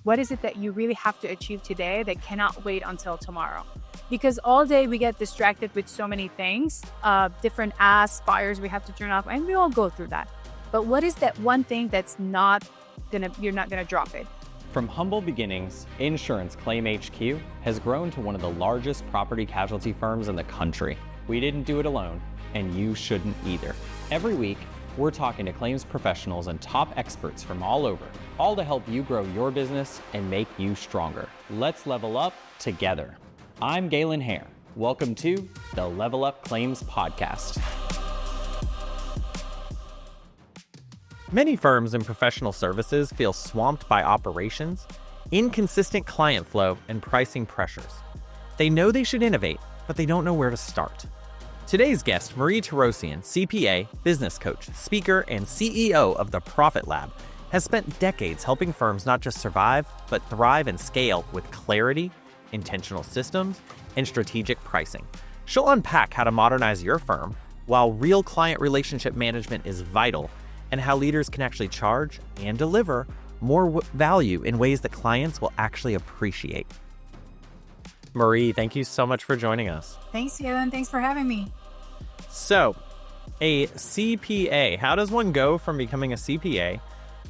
what is it that you really have to achieve today that cannot wait until tomorrow? Because all day we get distracted with so many things, different asks, fires we have to turn off, and we all go through that. But what is that one thing that's you're not gonna drop it? From humble beginnings, Insurance Claim HQ has grown to one of the largest property casualty firms in the country. We didn't do it alone, and you shouldn't either. Every week, we're talking to claims professionals and top experts from all over, all to help you grow your business and make you stronger. Let's level up together. I'm Galen Hair. Welcome to the Level Up Claims Podcast. Many firms in professional services feel swamped by operations, inconsistent client flow, and pricing pressures. They know they should innovate, but they don't know where to start. Today's guest, Marie Torossian, CPA, business coach, speaker, and CEO of the Profit Lab, has spent decades helping firms not just survive, but thrive and scale with clarity, intentional systems, and strategic pricing. She'll unpack how to modernize your firm while real client relationship management is vital, and how leaders can actually charge and deliver more value in ways that clients will actually appreciate. Marie, thank you so much for joining us. Thanks, Galen. Thanks for having me. So, a CPA, how does one go from becoming a CPA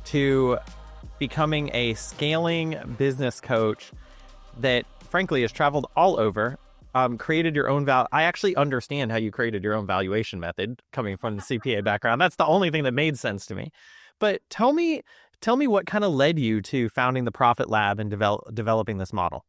to becoming a scaling business coach that, frankly, has traveled all over, created your own I actually understand how you created your own valuation method coming from the CPA background. That's the only thing that made sense to me. But tell me what kind of led you to founding the Profit Lab and developing this model.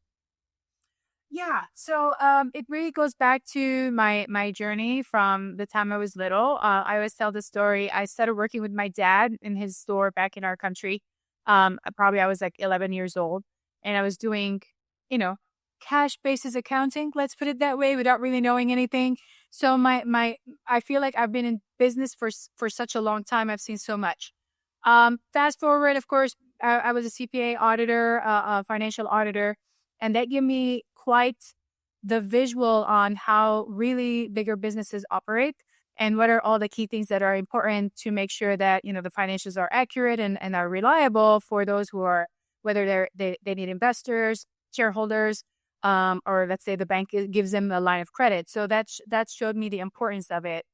Yeah, so it really goes back to my journey from the time I was little. I always tell the story. I started working with my dad in his store back in our country. I was like 11 years old, and I was doing, cash basis accounting. Let's put it that way, without really knowing anything. So I feel like I've been in business for such a long time. I've seen so much. Fast forward, of course, I was a CPA auditor, a financial auditor, and that gave me quite the visual on how really bigger businesses operate and what are all the key things that are important to make sure that, the financials are accurate and are reliable for those who are, whether they need investors, shareholders, or let's say the bank gives them a line of credit. So that showed me the importance of it.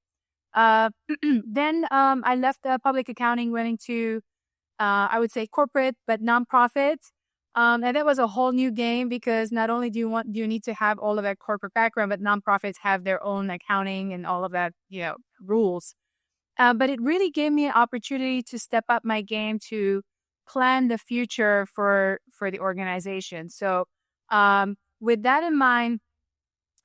Then I left public accounting, went into, I would say corporate, but nonprofit. And that was a whole new game, because not only do you need to have all of that corporate background, but nonprofits have their own accounting and all of that, rules. But it really gave me an opportunity to step up my game to plan the future for the organization. So with that in mind,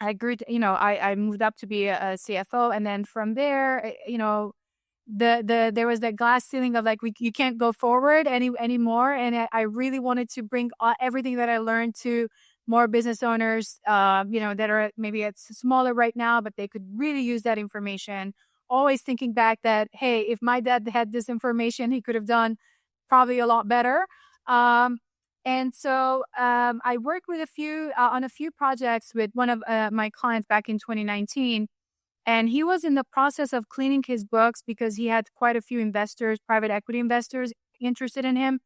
I grew to, I moved up to be a CFO, and then from there, there was that glass ceiling of like, you can't go forward anymore. And I really wanted to bring everything that I learned to more business owners, that are maybe it's smaller right now, but they could really use that information. Always thinking back that, hey, if my dad had this information, he could have done probably a lot better. And so I worked with on a few projects with one of my clients back in 2019. And he was in the process of cleaning his books because he had quite a few investors, private equity investors, interested in him.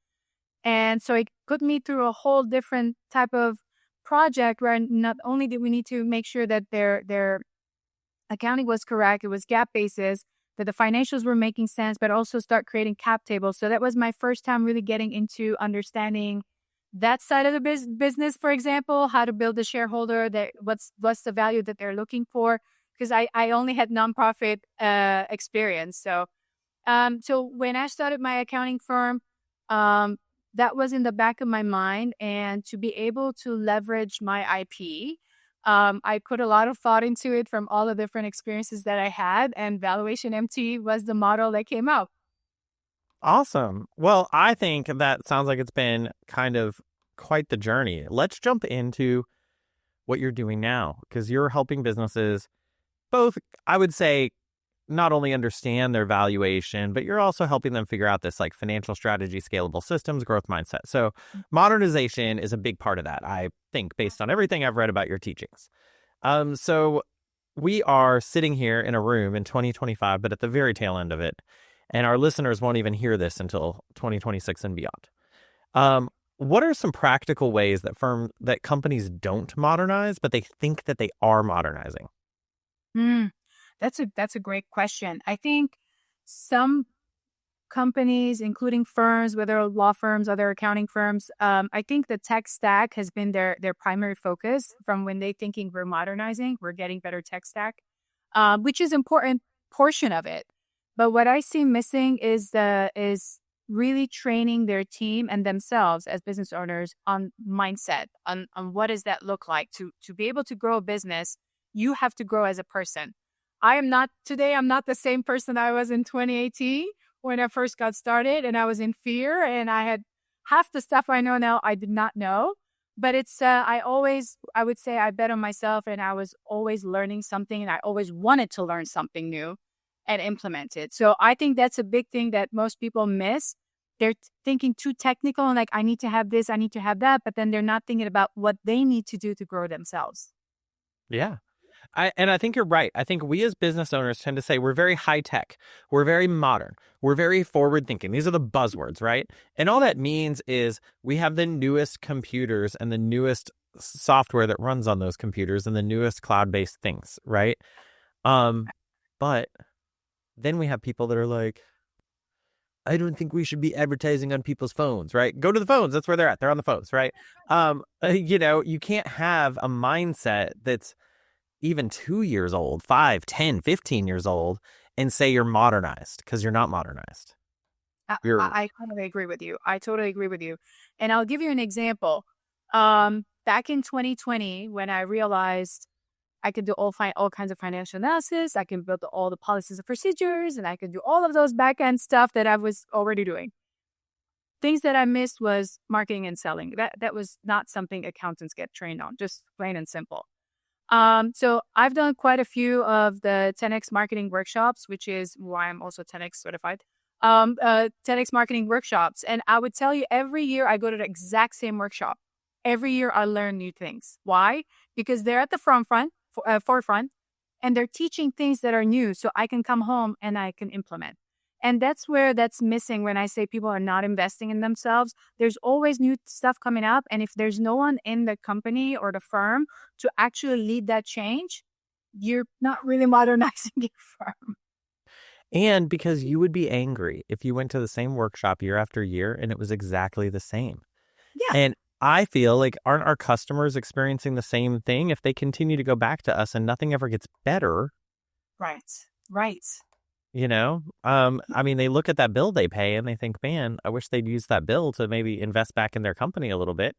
And so it put me through a whole different type of project where not only did we need to make sure that their accounting was correct, it was GAAP basis, that the financials were making sense, but also start creating cap tables. So that was my first time really getting into understanding that side of the business, for example, how to build a shareholder, what's the value that they're looking for. Because I only had nonprofit experience. So when I started my accounting firm, that was in the back of my mind. And to be able to leverage my IP, I put a lot of thought into it from all the different experiences that I had. And Valuation MT was the model that came out. Awesome. Well, I think that sounds like it's been kind of quite the journey. Let's jump into what you're doing now, because you're helping businesses both, I would say, not only understand their valuation, but you're also helping them figure out this like financial strategy, scalable systems, growth mindset. So modernization is a big part of that, I think, based on everything I've read about your teachings. So we are sitting here in a room in 2025, but at the very tail end of it. And our listeners won't even hear this until 2026 and beyond. what are some practical ways that companies don't modernize, but they think that they are modernizing? Hmm. That's a great question. I think some companies, including firms, whether law firms, other accounting firms, I think the tech stack has been their primary focus from when they thinking we're modernizing, we're getting better tech stack, which is important portion of it. But what I see missing is really training their team and themselves as business owners on mindset, on what does that look like to be able to grow a business. You have to grow as a person. I am not today. I'm not the same person I was in 2018 when I first got started, and I was in fear, and I had half the stuff I know now I did not know. But it's I would say I bet on myself, and I was always learning something, and I always wanted to learn something new and implement it. So I think that's a big thing that most people miss. They're thinking too technical and like, I need to have this, I need to have that, but then they're not thinking about what they need to do to grow themselves. Yeah. And I think you're right. I think we as business owners tend to say we're very high tech, we're very modern, we're very forward thinking. These are the buzzwords, right? And all that means is we have the newest computers and the newest software that runs on those computers and the newest cloud-based things, right? Um, but then we have people that are like, I don't think we should be advertising on people's phones, right? Go to the phones. That's where they're at. They're on the phones, right? You can't have a mindset that's even 2 years old, 5, 10, 15 years old, and say you're modernized because you're not modernized. You're I totally agree with you. I totally agree with you. And I'll give you an example. Back in 2020, when I realized I could do all kinds of financial analysis, I can build all the policies and procedures, and I can do all of those back end stuff that I was already doing. Things that I missed was marketing and selling. That was not something accountants get trained on, just plain and simple. So I've done quite a few of the 10x marketing workshops, which is why I'm also 10x certified. 10x marketing workshops. And I would tell you every year I go to the exact same workshop. Every year I learn new things. Why? Because they're at the forefront, and they're teaching things that are new. So I can come home and I can implement. And that's where that's missing when I say people are not investing in themselves. There's always new stuff coming up. And if there's no one in the company or the firm to actually lead that change, you're not really modernizing your firm. and because you would be angry if you went to the same workshop year after year and it was exactly the same. Yeah. And I feel like aren't our customers experiencing the same thing if they continue to go back to us and nothing ever gets better? Right. Right. I mean, they look at that bill they pay and they think, man, I wish they'd use that bill to maybe invest back in their company a little bit.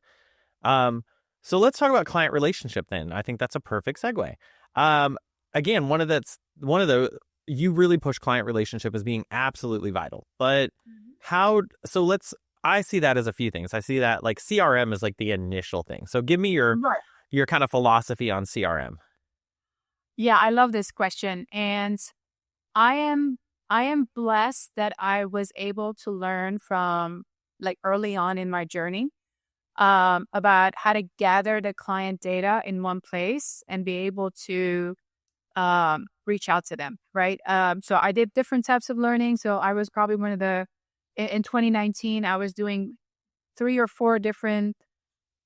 Um, so let's talk about client relationship then. I think that's a perfect segue. Again, one of the, you really push client relationship as being absolutely vital, but I see that as a few things. I see that like CRM is like the initial thing. So give me Right. your kind of philosophy on CRM. Yeah, I love this question. And I am I am blessed that I was able to learn from like early on in my journey about how to gather the client data in one place and be able to reach out to them, right? So I did different types of learning. So I was probably one of in 2019, I was doing 3 or 4 different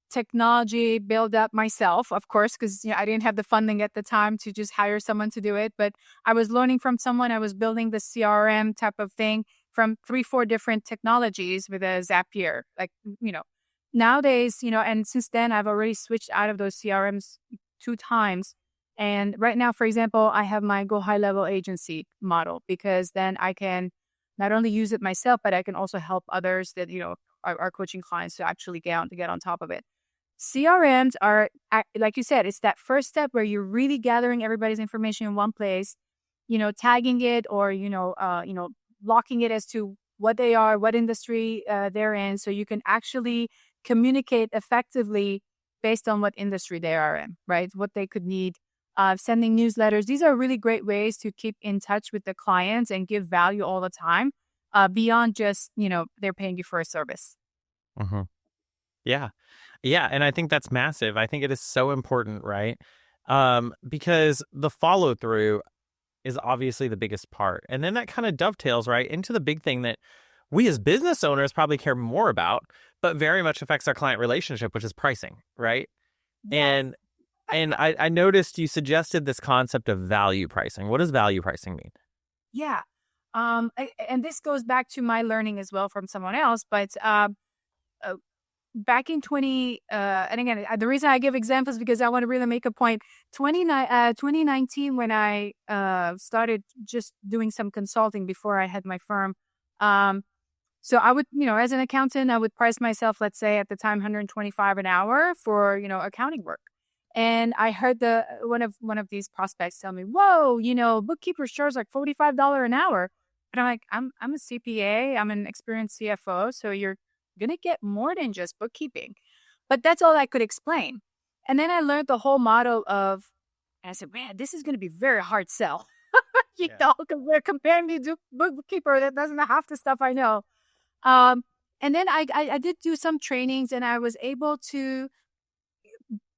technology build up myself, of course, because I didn't have the funding at the time to just hire someone to do it. But I was learning from someone. I was building the CRM type of thing from 3, 4 different technologies with a Zapier. Like, nowadays, and since then I've already switched out of those CRMs 2 times. And right now, for example, I have my Go High Level agency model because then I can not only use it myself, but I can also help others that, are coaching clients to actually get on top of it. CRMs are, like you said, it's that first step where you're really gathering everybody's information in one place, tagging it or, locking it as to what they are, what industry they're in. So you can actually communicate effectively based on what industry they are in, right? What they could need. Sending newsletters. These are really great ways to keep in touch with the clients and give value all the time beyond just, they're paying you for a service. Mm-hmm. Yeah. Yeah. And I think that's massive. I think it is so important, right? Because the follow through is obviously the biggest part. And then that kind of dovetails right into the big thing that we as business owners probably care more about, but very much affects our client relationship, which is pricing, right? Yes. And I noticed you suggested this concept of value pricing. What does value pricing mean? Yeah. And this goes back to my learning as well from someone else, but uh, back in 20, and again, the reason I give examples is because I want to really make a point. 2019, when I started just doing some consulting before I had my firm. So I would, as an accountant, I would price myself, let's say at the time, 125 an hour for, accounting work. And I heard one of these prospects tell me, "Whoa, bookkeeper charge like $45 an hour." And I'm like, I'm a CPA, I'm an experienced CFO, so you're gonna get more than just bookkeeping. But that's all I could explain. And then I learned the whole model and I said, man, this is gonna be very hard sell. Yeah. Comparing me to bookkeeper that doesn't have the stuff I know. Um, and then I did do some trainings, and I was able to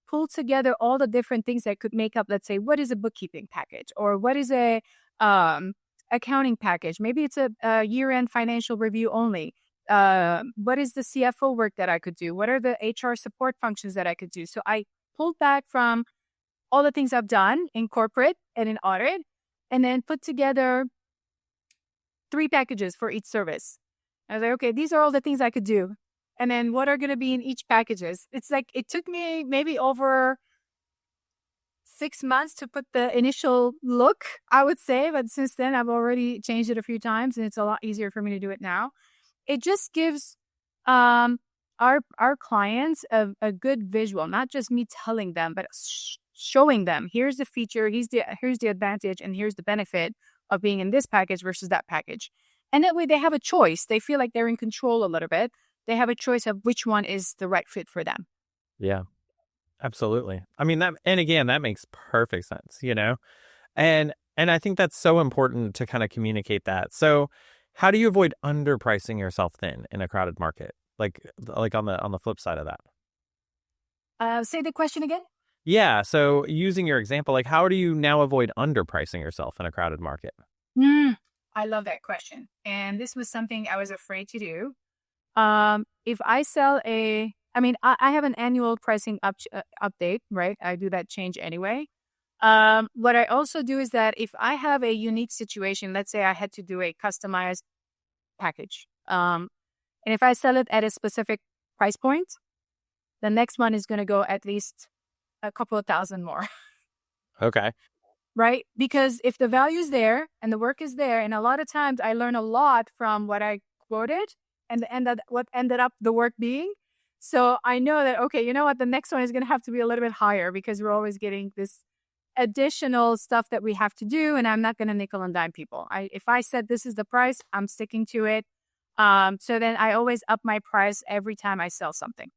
pull together all the different things that could make up, let's say, what is a bookkeeping package, or what is a um, accounting package? Maybe it's a year-end financial review only. What is the CFO work that I could do? What are the HR support functions that I could do? So I pulled back from all the things I've done in corporate and in audit, and then put together 3 packages for each service. I was like, okay, these are all the things I could do. And then what are going to be in each packages? It's like, it took me maybe over 6 months to put the initial look, I would say. But since then, I've already changed it a few times, and it's a lot easier for me to do it now. It just gives our clients a good visual, not just me telling them, but showing them, here's the feature, here's the advantage, and here's the benefit of being in this package versus that package. And that way they have a choice. They feel like they're in control a little bit. They have a choice of which one is the right fit for them. Yeah, absolutely. I mean that, and again, that makes perfect sense. And I think that's so important to kind of communicate that. So, how do you avoid underpricing yourself thin in a crowded market? Like on the flip side of that. Say the question again. Yeah. So using your example, like how do you now avoid underpricing yourself in a crowded market? I love that question. And this was something I was afraid to do. If I sell I have an annual pricing update, right? I do that change anyway. What I also do is that if I have a unique situation, let's say I had to do a customized package, and if I sell it at a specific price point, the next one is going to go at least a couple of thousand more. Okay. Right? Because if the value is there and the work is there, and a lot of times I learn a lot from what I quoted and what ended up the work being. So I know that, okay, you know what? The next one is going to have to be a little bit higher because we're always getting this additional stuff that we have to do. And I'm not going to nickel and dime people. If I said this is the price, I'm sticking to it. So then I always up my price every time I sell something.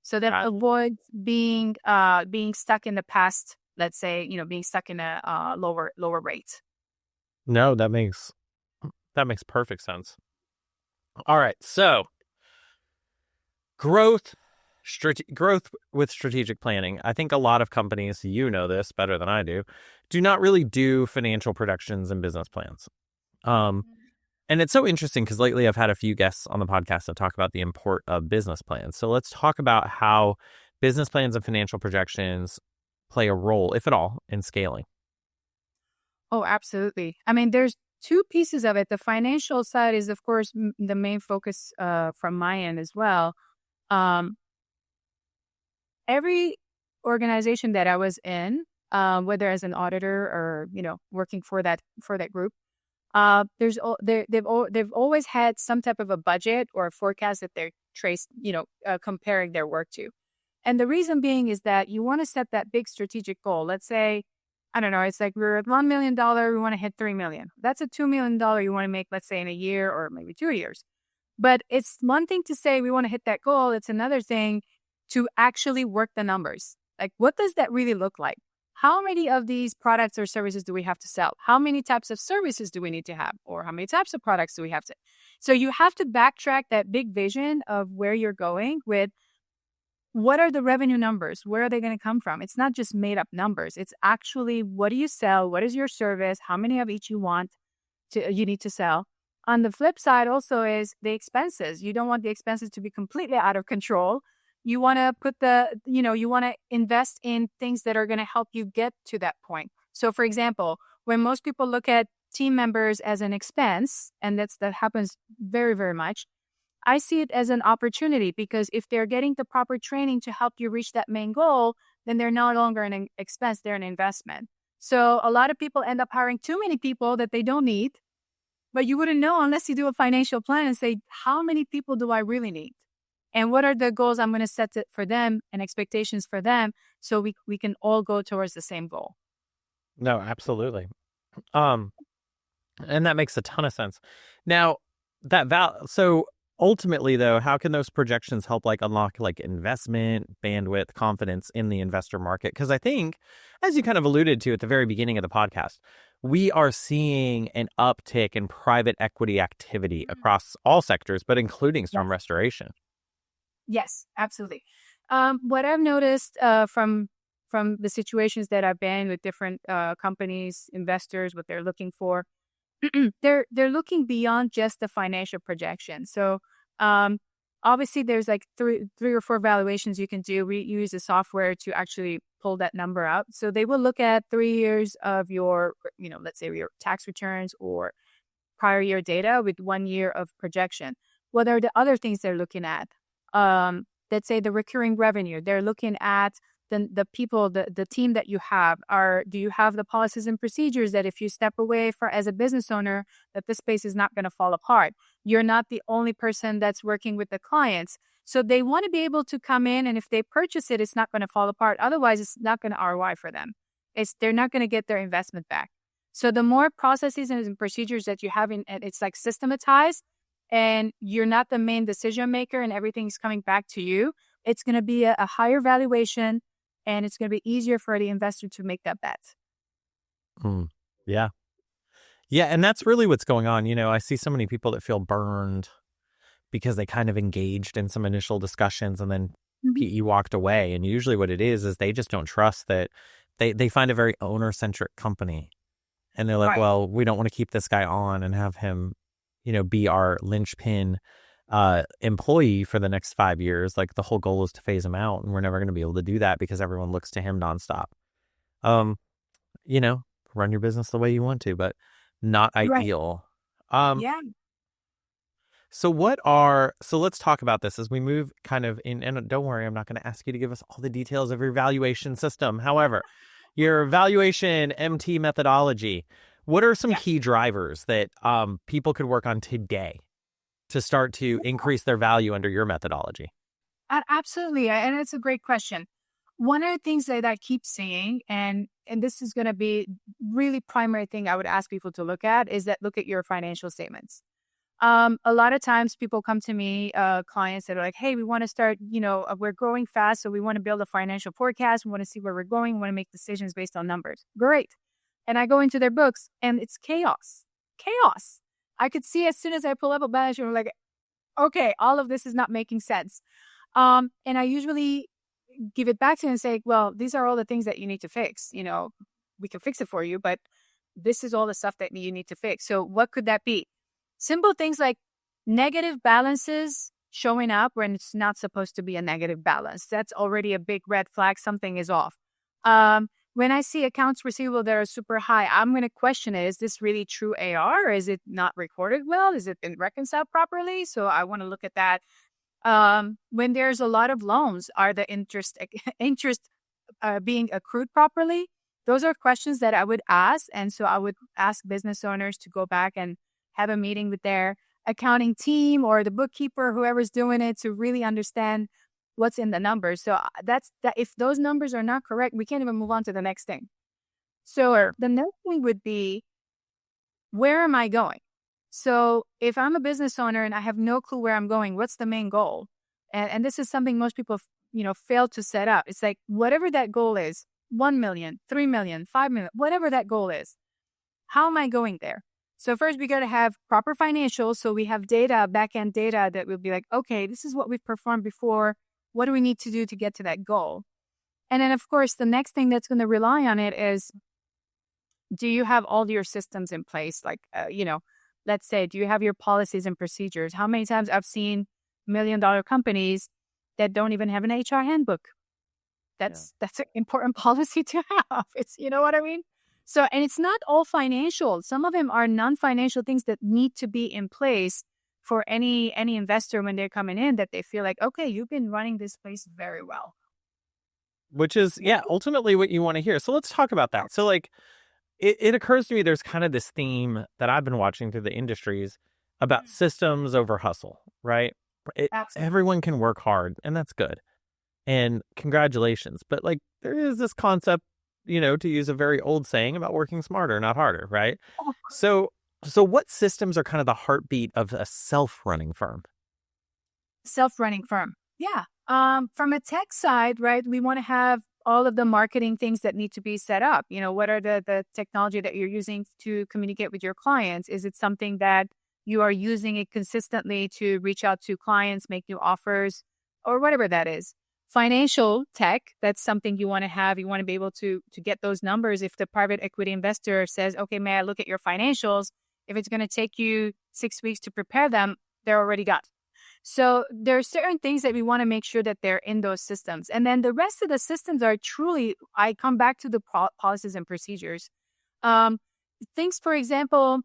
So that avoids being stuck in the past. Let's say, being stuck in a lower rate. No, that makes perfect sense. All right, so growth with strategic planning. I think a lot of companies, you know this better than I do not really do financial projections and business plans. And it's so interesting because lately I've had a few guests on the podcast that talk about the import of business plans. So let's talk about how business plans and financial projections play a role, if at all, in scaling. Oh, absolutely. I mean, there's two pieces of it. The financial side is, of course, the main focus from my end as well. Every organization that I was in, whether as an auditor or working for that group, they've always had some type of a budget or a forecast that they're comparing their work to. And the reason being is that you want to set that big strategic goal. Let's say, I don't know, it's like we're at $1 million, we want to hit 3 million. That's a $2 million you want to make, let's say, in a year or maybe 2 years. But it's one thing to say we want to hit that goal. It's another thing to actually work the numbers. Like, what does that really look like? How many of these products or services do we have to sell? How many types of services do we need to have? Or how many types of products do we have to? So you have to backtrack that big vision of where you're going with what are the revenue numbers? Where are they going to come from? It's not just made up numbers. It's actually, what do you sell? What is your service? How many of each you need to sell? On the flip side also is the expenses. You don't want the expenses to be completely out of control. You want to you want to invest in things that are going to help you get to that point. So for example, when most people look at team members as an expense, and that happens very, very much, I see it as an opportunity, because if they're getting the proper training to help you reach that main goal, then they're no longer an expense, they're an investment. So a lot of people end up hiring too many people that they don't need, but you wouldn't know unless you do a financial plan and say, how many people do I really need? And what are the goals I'm going to set for them and expectations for them, so we can all go towards the same goal. No, absolutely. Um, and that makes a ton of sense. Now, so ultimately though, how can those projections help like unlock like investment, bandwidth, confidence in the investor market? Because I think, as you kind of alluded to at the very beginning of the podcast, we are seeing an uptick in private equity activity across all sectors, but including storm restoration. Yes, absolutely. What I've noticed from the situations that I've been with different companies, investors, what they're looking for, they're looking beyond just the financial projection. So obviously, there's like three or four valuations you can do. We use the software to actually pull that number out. So they will look at 3 years of your, let's say your tax returns or prior year data with 1 year of projection. What are the other things they're looking at? Let's say the recurring revenue. They're looking at the people, the team that you have. Do you have the policies and procedures that if you step away as a business owner, that the space is not going to fall apart? You're not the only person that's working with the clients. So they want to be able to come in, and if they purchase it, it's not going to fall apart. Otherwise, it's not going to ROI for them. They're not going to get their investment back. So the more processes and procedures that you have it's like systematized, and you're not the main decision maker and everything's coming back to you, it's going to be a higher valuation, and it's going to be easier for the investor to make that bet. Yeah. Yeah. And that's really what's going on. I see so many people that feel burned because they kind of engaged in some initial discussions and then PE walked away. And usually what it is they just don't trust that they find a very owner-centric company. And they're like, well, we don't want to keep this guy on and have him, be our linchpin employee for the next 5 years. Like the whole goal is to phase him out, and we're never going to be able to do that because everyone looks to him nonstop. Run your business the way you want to, but not ideal. Yeah. So let's talk about this as we move kind of in, and don't worry, I'm not going to ask you to give us all the details of your valuation system. However, your valuation MT methodology, what are some key drivers that people could work on today to start to increase their value under your methodology? Absolutely. And it's a great question. One of the things that I keep seeing, and this is going to be really primary thing I would ask people to look at, is that look at your financial statements. A lot of times people come to me, clients that are like, hey, we want to start, we're growing fast, so we want to build a financial forecast. We want to see where we're going. We want to make decisions based on numbers. Great. And I go into their books and it's chaos. Chaos. I could see as soon as I pull up a balance sheet, I'm like, okay, all of this is not making sense. And I usually give it back to them and say, well, these are all the things that you need to fix. We can fix it for you, but this is all the stuff that you need to fix. So what could that be? Simple things like negative balances showing up when it's not supposed to be a negative balance. That's already a big red flag. Something is off. When I see accounts receivable that are super high, I'm going to question it. Is this really true AR? Is it not recorded well? Is it been reconciled properly? So I want to look at that. When there's a lot of loans, are the interest being accrued properly? Those are questions that I would ask. And so I would ask business owners to go back and have a meeting with their accounting team or the bookkeeper, whoever's doing it, to really understand what's in the numbers. So that's that. If those numbers are not correct, we can't even move on to the next thing. So the next thing would be, where am I going? So if I'm a business owner and I have no clue where I'm going, what's the main goal? And this is something most people, fail to set up. It's like, whatever that goal is, 1 million, 3 million, 5 million, whatever that goal is, how am I going there? So first we got to have proper financials. So we have data, back-end data that will be like, okay, this is what we've performed before. What do we need to do to get to that goal? And then of course, the next thing that's going to rely on it is, do you have all your systems in place? Like, let's say, do you have your policies and procedures? How many times I've seen $1 million companies that don't even have an HR handbook? Yeah. That's an important policy to have. It's, you know what I mean? So, and it's not all financial. Some of them are non-financial things that need to be in place for any investor when they're coming in, that they feel like, okay, you've been running this place very well. Which is, yeah, ultimately what you want to hear. So let's talk about that. So like, it occurs to me there's kind of this theme that I've been watching through the industries about systems over hustle, right? Absolutely. Everyone can work hard, and that's good. And congratulations. But like, there is this concept, to use a very old saying about working smarter, not harder, right? So, so what systems are kind of the heartbeat of a self-running firm? Self-running firm. Yeah. From a tech side, right, we want to have all of the marketing things that need to be set up. What are the technology that you're using to communicate with your clients? Is it something that you are using it consistently to reach out to clients, make new offers, or whatever that is? Financial tech, that's something you want to have. You want to be able to get those numbers. If the private equity investor says, okay, may I look at your financials? If it's going to take you 6 weeks to prepare them, they're already got. So there are certain things that we want to make sure that they're in those systems. And then the rest of the systems are truly, I come back to the policies and procedures. Um, Things, for example,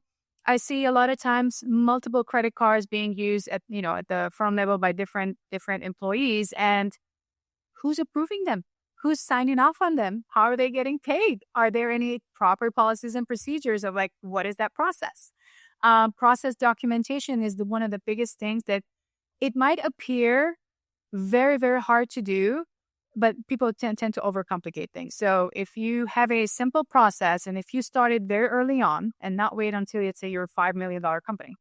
I see a lot of times multiple credit cards being used at the firm level by different employees, and who's approving them? Who's signing off on them? How are they getting paid? Are there any proper policies and procedures of like, what is that process? Process documentation is one of the biggest things that it might appear very, very hard to do, but people tend to overcomplicate things. So if you have a simple process, and if you started very early on and not wait until, let's say, you're a $5 million company,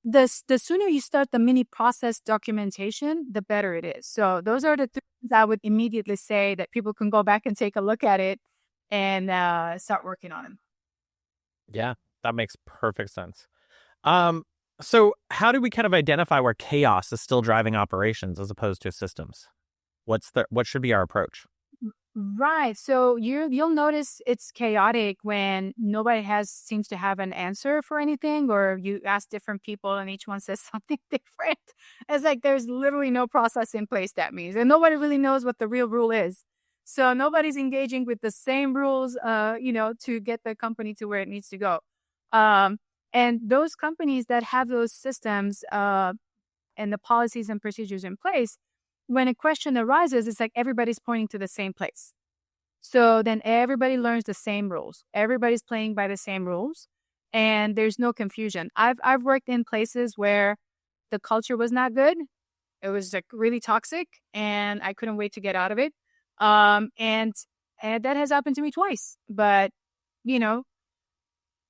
the sooner you start the mini process documentation, the better it is. So those are the things I would immediately say that people can go back and take a look at it and start working on them. Yeah, that makes perfect sense. Um, so how do we kind of identify where chaos is still driving operations as opposed to systems? What should be our approach? Right. So you'll notice it's chaotic when nobody seems to have an answer for anything, or you ask different people and each one says something different. It's like there's literally no process in place, that means, and nobody really knows what the real rule is. So nobody's engaging with the same rules, to get the company to where it needs to go. Um, and those companies that have those systems and the policies and procedures in place, when a question arises, it's like everybody's pointing to the same place. So then everybody learns the same rules. Everybody's playing by the same rules, and there's no confusion. I've worked in places where the culture was not good. It was like really toxic, and I couldn't wait to get out of it. And that has happened to me twice. But you know,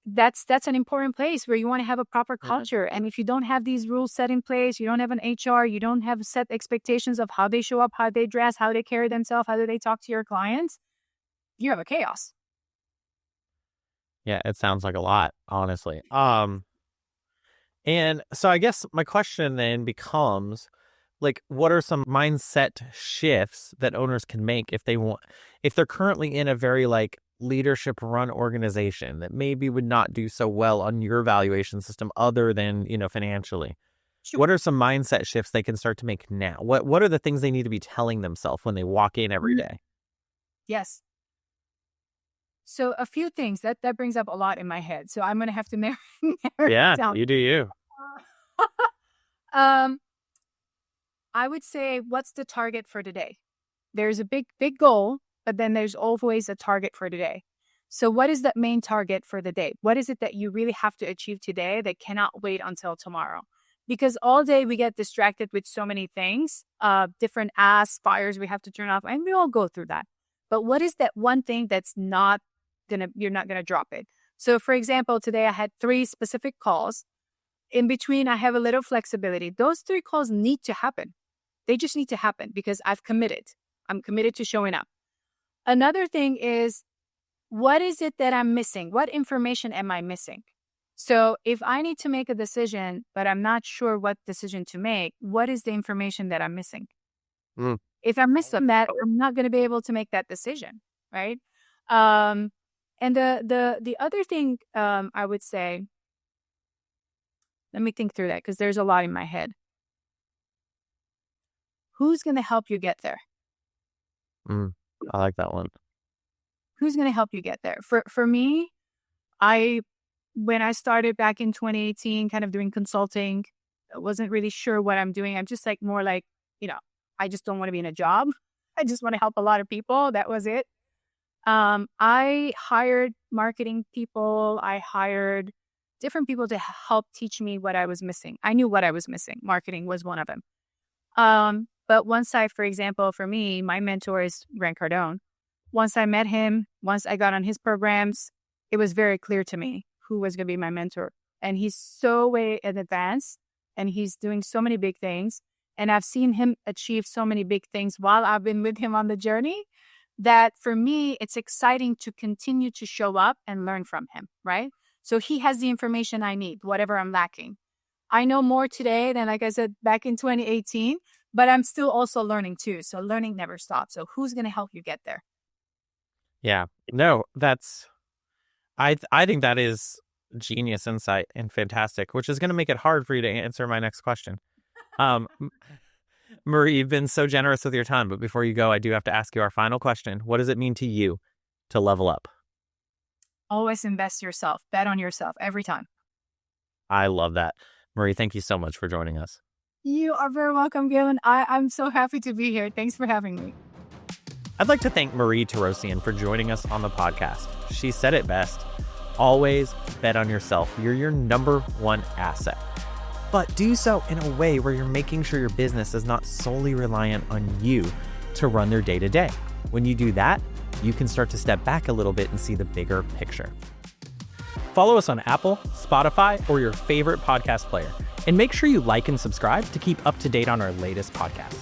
that's an important place where you want to have a proper culture. And if you don't have these rules set in place, you don't have an HR, you don't have set expectations of how they show up, how they dress, how they carry themselves, how do they talk to your clients, you have a chaos. Yeah, it sounds like a lot, honestly. And so I guess my question then becomes, like, what are some mindset shifts that owners can make if they're currently in a very like leadership run organization that maybe would not do so well on your valuation system other than, financially? Sure. What are some mindset shifts they can start to make now? What are the things they need to be telling themselves when they walk in every Mhm. day? Yes. So a few things that brings up a lot in my head. So I'm going to have to narrow it Yeah, down. you do you. um, I would say, what's the target for today? There's a big goal, but then there's always a target for today. So what is that main target for the day? What is it that you really have to achieve today that cannot wait until tomorrow? Because all day we get distracted with so many things, different asks, fires we have to turn off, and we all go through that. But what is that one thing you're not gonna drop it? So for example, today I had 3 specific calls. In between, I have a little flexibility. Those 3 calls need to happen. They just need to happen because I've committed. I'm committed to showing up. Another thing is, what is it that I'm missing? What information am I missing? So if I need to make a decision, but I'm not sure what decision to make, what is the information that I'm missing? Mm. If I'm missing that, I'm not going to be able to make that decision, right? Um, and the other thing I would say Let me think through that because there's a lot in my head. Who's going to help you get there? I like that one. Who's going to help you get there? For me, when I started back in 2018, kind of doing consulting, I wasn't really sure what I'm doing. I'm just like more like, I just don't want to be in a job. I just want to help a lot of people. That was it. I hired marketing people. I hired different people to help teach me what I was missing. I knew what I was missing. Marketing was one of them. But for example, for me, my mentor is Grant Cardone. Once I met him, once I got on his programs, it was very clear to me who was going to be my mentor. And he's so way in advance and he's doing so many big things. And I've seen him achieve so many big things while I've been with him on the journey that for me, it's exciting to continue to show up and learn from him, right? So he has the information I need, whatever I'm lacking. I know more today than, like I said, back in 2018, but I'm still also learning too. So learning never stops. So who's going to help you get there? Yeah, no, I think that is genius insight and fantastic, which is going to make it hard for you to answer my next question. Marie, you've been so generous with your time, but before you go, I do have to ask you our final question. What does it mean to you to level up? Always invest yourself. Bet on yourself every time. I love that. Marie, thank you so much for joining us. You are very welcome, Galen. I'm so happy to be here. Thanks for having me. I'd like to thank Marie Torossian for joining us on the podcast. She said it best. Always bet on yourself. You're your number one asset. But do so in a way where you're making sure your business is not solely reliant on you to run their day-to-day. When you do that, you can start to step back a little bit and see the bigger picture. Follow us on Apple, Spotify, or your favorite podcast player. And make sure you like and subscribe to keep up to date on our latest podcasts.